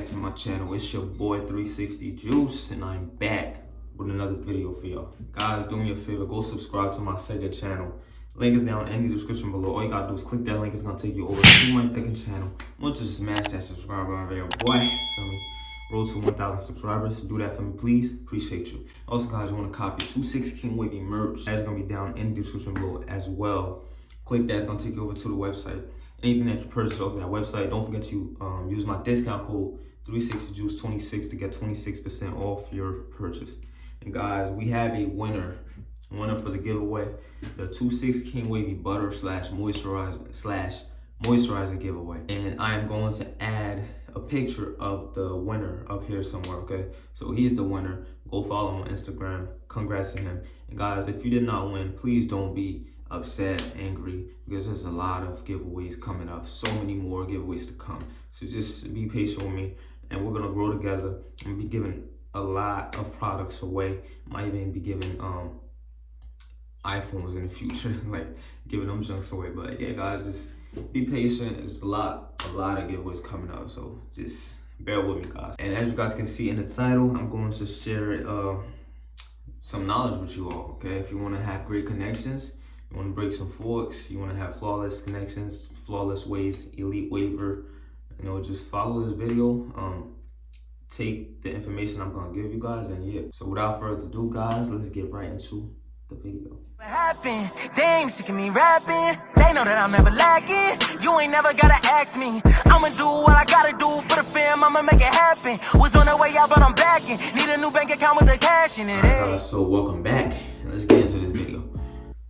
to my channel. It's your boy 360 Juice, and I'm back with another video for y'all. Guys, do me a favor, go subscribe to my second channel. Link is down in the description below. All you gotta do is click that link. It's gonna take you over to my second channel. Want you to smash that subscribe button there, boy. Feel me? Road to 1,000 subscribers. Do that for me, please. Appreciate you. Also, guys, you want to copy 26 King Wavy merch. That's gonna be down in the description below as well. Click that. It's gonna take you over to the website. Anything that you purchase off that website, don't forget to use my discount code 360juice26 to get 26% off your purchase. And guys, we have a winner for the giveaway, the 26 King Wavy butter slash moisturizer giveaway. And I am going to add a picture of the winner up here somewhere, okay? So he's the winner. Go follow him on Instagram. Congrats to him. And guys, if you did not win, please don't be upset, angry, because there's a lot of giveaways coming up. So many more giveaways to come. So just be patient with me, and we're gonna grow together and be giving a lot of products away. Might even be giving iPhones in the future, like giving them junks away. But yeah, guys, just be patient. There's a lot of giveaways coming up, so just bear with me, guys. And as you guys can see in the title, I'm going to share some knowledge with you all, okay? If you want to have great connections, you want to break some forks, you want to have flawless connections, flawless waves, elite waiver, you know, just follow this video. Take the information I'm gonna give you guys, and yeah. So without further ado, guys, let's get right into the video. What happened? They ain't sick of me rapping. They know that I'm never lacking. You ain't never gotta ask me. I'ma do what I gotta do for the fam. I'ma make it happen. Was on the way out, but I'm backing. Need a new bank account with the cash in it. Alright, guys, so welcome back. Let's get into this video.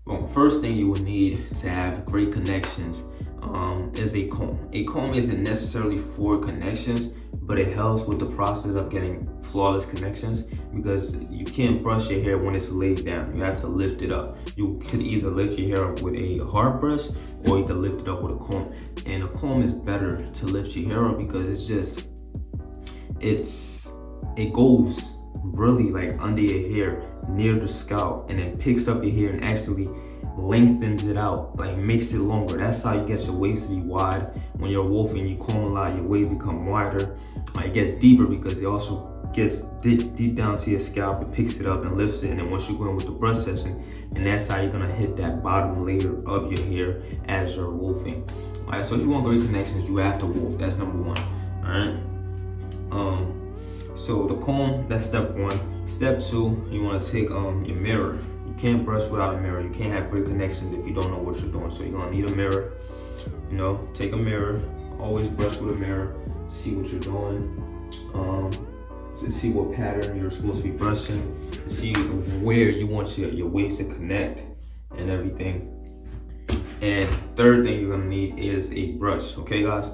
Well, first thing you will need to have great connections is a comb. A comb isn't necessarily for connections, but it helps with the process of getting flawless connections, because you can't brush your hair when it's laid down. You have to lift it up. You could either lift your hair up with a hard brush, or you can lift it up with a comb. And a comb is better to lift your hair up because it goes really like under your hair near the scalp, and then picks up your hair and actually lengthens it out, like makes it longer. That's how you get your waves to be wide. When you're wolfing, you comb a lot, your waves become wider. It gets deeper because it also digs deep down to your scalp. It picks it up and lifts it, and then once you go in with the brush session, and that's how you're gonna hit that bottom layer of your hair as you're wolfing. All right, so if you want great connections, you have to wolf. That's number one. All right. So the comb, that's step one. Step two, you want to take your mirror. You can't brush without a mirror. You can't have great connections if you don't know what you're doing. So you're gonna need a mirror. You know, take a mirror. Always brush with a mirror to see what you're doing. To see what pattern you're supposed to be brushing. To see where you want your waves to connect and everything. And third thing you're gonna need is a brush. Okay, guys.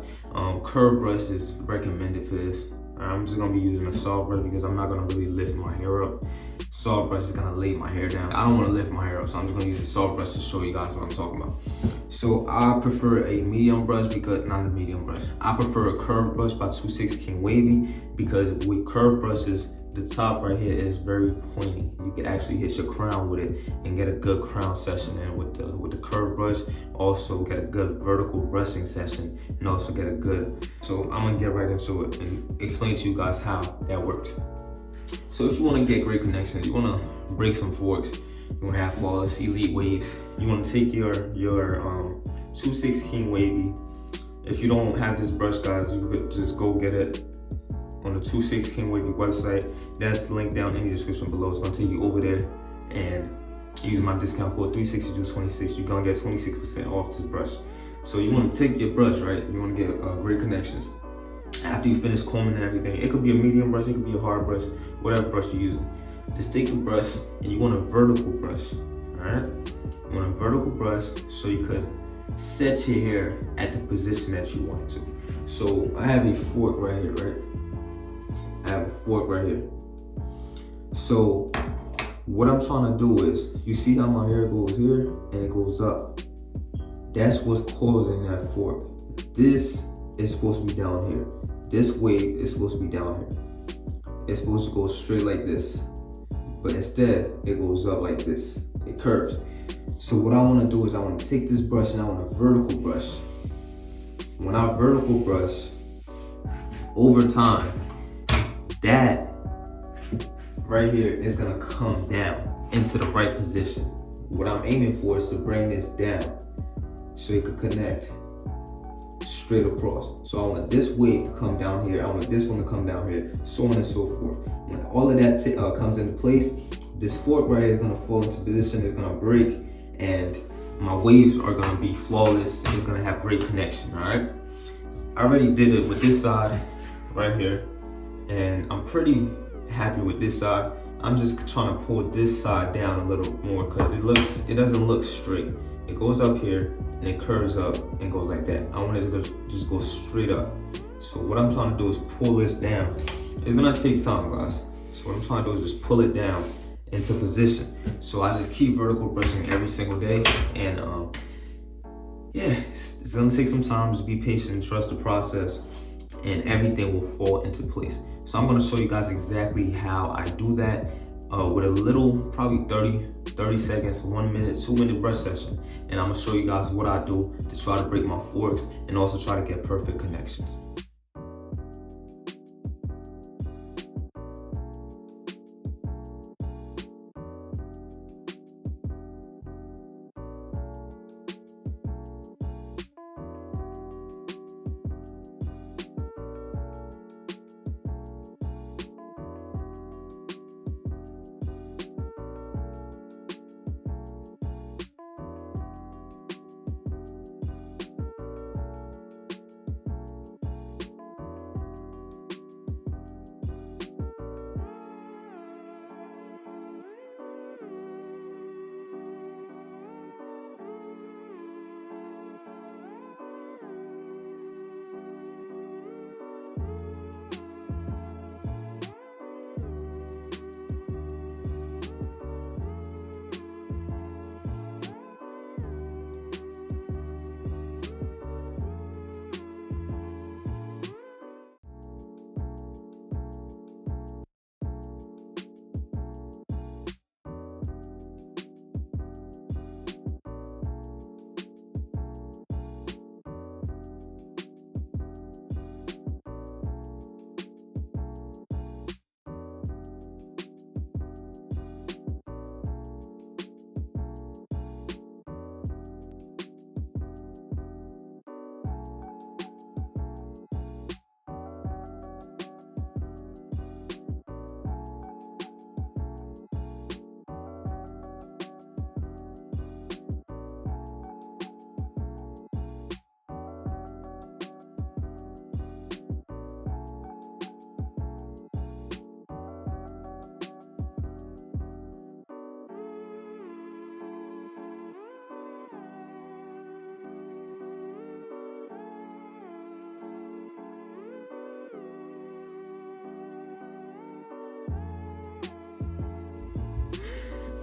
Curved brush is recommended for this. I'm just gonna be using a soft brush because I'm not gonna really lift my hair up. Soft brush is gonna lay my hair down. I don't wanna lift my hair up, so I'm just gonna use a soft brush to show you guys what I'm talking about. So I prefer a medium brush because, not a medium brush. I prefer a curved brush by 26 King Wavy, because with curved brushes, the top right here is very pointy. You can actually hit your crown with it and get a good crown session. And with the curved brush, also get a good vertical brushing session, and also get a good. So I'm gonna get right into it and explain to you guys how that works. So if you want to get great connections, you want to break some forks, you want to have flawless elite waves, you want to take your 26 King Wavy. If you don't have this brush, guys, you could just go get it on the 26 King Wavy website. That's linked down in the description below. It's gonna take you over there, and use my discount code 360juice26. You're gonna get 26% off this brush. So you want to take your brush, right? You want to get great connections. After you finish combing and everything, it could be a medium brush, it could be a hard brush, whatever brush you're using. Just take the brush, and you want a vertical brush. All right? You want a vertical brush so you could set your hair at the position that you want it to. So I have a fork right here, right? I have a fork right here. So what I'm trying to do is, you see how my hair goes here and it goes up? That's what's causing that fork. This is supposed to be down here. This wave is supposed to be down here. It's supposed to go straight like this, but instead it goes up like this. It curves. So what I want to do is I want to take this brush and I want a vertical brush. When I vertical brush, over time, that right here is gonna come down into the right position. What I'm aiming for is to bring this down so it could connect straight across. So I want this wave to come down here, I want this one to come down here, so on and so forth. When all of that comes into place, this fork right here is gonna fall into position, it's gonna break, and my waves are gonna be flawless. It's gonna have great connection, all right? I already did it with this side right here, and I'm pretty happy with this side. I'm just trying to pull this side down a little more because it doesn't look straight. It goes up here and it curves up and goes like that. I want it to just go straight up. So what I'm trying to do is pull this down. It's gonna take time, guys. So what I'm trying to do is just pull it down into position. So I just keep vertical brushing every single day, and yeah, it's gonna take some time. Just be patient and trust the process, and everything will fall into place. So I'm gonna show you guys exactly how I do that with a little, probably 30 seconds, 1 minute, 2 minute brush session. And I'm gonna show you guys what I do to try to break my forks and also try to get perfect connections.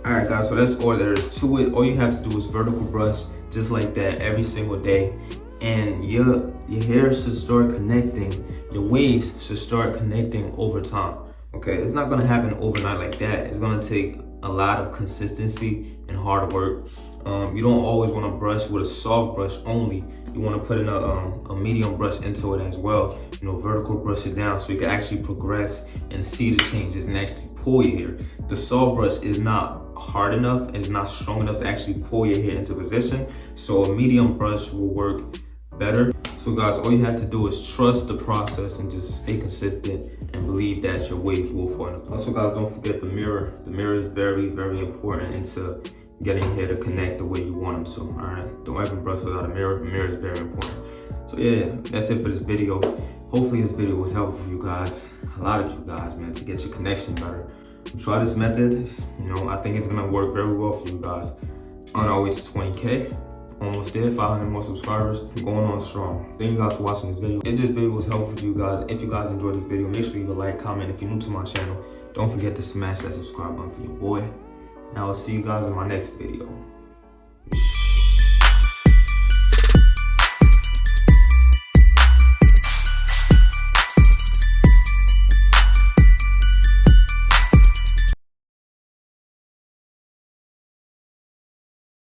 All right, guys, so that's all there is to it. All you have to do is vertical brush just like that every single day, and your hair should start connecting. Your waves should start connecting over time. Okay, it's not gonna happen overnight like that. It's gonna take a lot of consistency and hard work. You don't always want to brush with a soft brush only. You want to put in a medium brush into it as well. You know, vertical brush it down so you can actually progress and see the changes and actually pull your hair. The soft brush is not hard enough and it's not strong enough to actually pull your hair into position. So a medium brush will work better. So guys, all you have to do is trust the process and just stay consistent and believe that your waves will fall into place. Also guys, don't forget the mirror. The mirror is very, very important into getting your hair to connect the way you want them to, all right? Don't ever brush without a mirror. The mirror is very important. So yeah, that's it for this video. Hopefully this video was helpful for you guys, a lot of you guys, man, to get your connection better. Try this method. You know, I think it's gonna work very well for you guys. On our way to 20K, almost there, 500 more subscribers, going on strong. Thank you guys for watching this video. If this video was helpful for you guys, if you guys enjoyed this video, make sure you leave a like, comment. If you're new to my channel, don't forget to smash that subscribe button for your boy. And I will see you guys in my next video.